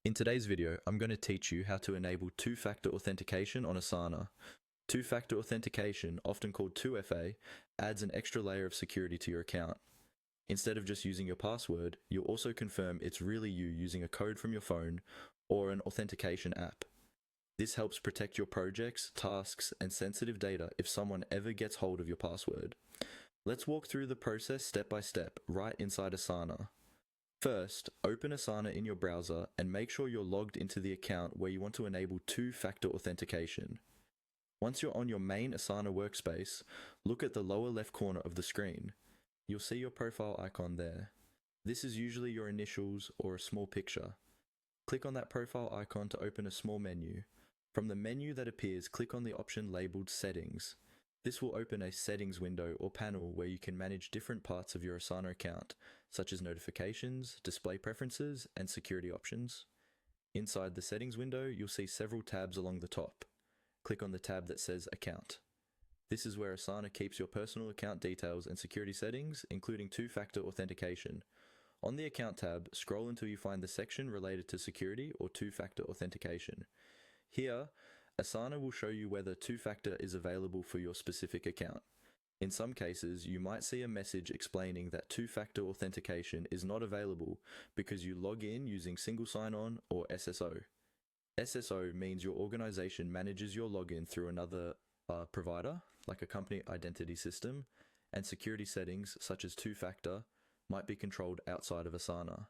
In today's video, I'm going to teach you how to enable two-factor authentication on Asana. Two-factor authentication, often called 2FA, adds an extra layer of security to your account. Instead of just using your password, you'll also confirm it's really you using a code from your phone or an authentication app. This helps protect your projects, tasks, and sensitive data if someone ever gets hold of your password. Let's walk through the process step by step right inside Asana. First, open Asana in your browser and make sure you're logged into the account where you want to enable two-factor authentication. Once you're on your main Asana workspace, look at the lower left corner of the screen. You'll see your profile icon there. This is usually your initials or a small picture. Click on that profile icon to open a small menu. From the menu that appears, click on the option labeled Settings. This will open a settings window or panel where you can manage different parts of your Asana account, such as notifications, display preferences, and security options. Inside the settings window, you'll see several tabs along the top. Click on the tab that says Account. This is where Asana keeps your personal account details and security settings, including two-factor authentication. On the Account tab, scroll until you find the section related to security or two-factor authentication. Here, Asana will show you whether two-factor is available for your specific account. In some cases, you might see a message explaining that two-factor authentication is not available because you log in using single sign-on or SSO. SSO means your organization manages your login through another provider, like a company identity system, and security settings, such as two-factor, might be controlled outside of Asana.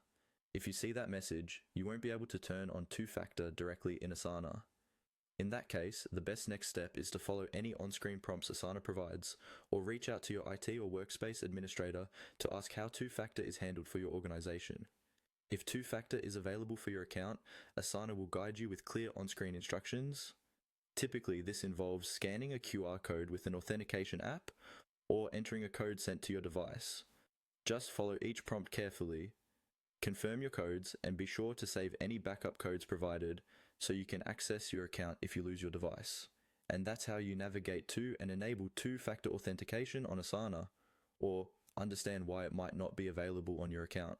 If you see that message, you won't be able to turn on two-factor directly in Asana. In that case, the best next step is to follow any on-screen prompts Asana provides, or reach out to your IT or workspace administrator to ask how two-factor is handled for your organization. If two-factor is available for your account, Asana will guide you with clear on-screen instructions. Typically, this involves scanning a QR code with an authentication app, or entering a code sent to your device. Just follow each prompt carefully. Confirm your codes and be sure to save any backup codes provided so you can access your account if you lose your device. And that's how you navigate to and enable two-factor authentication on Asana, or understand why it might not be available on your account.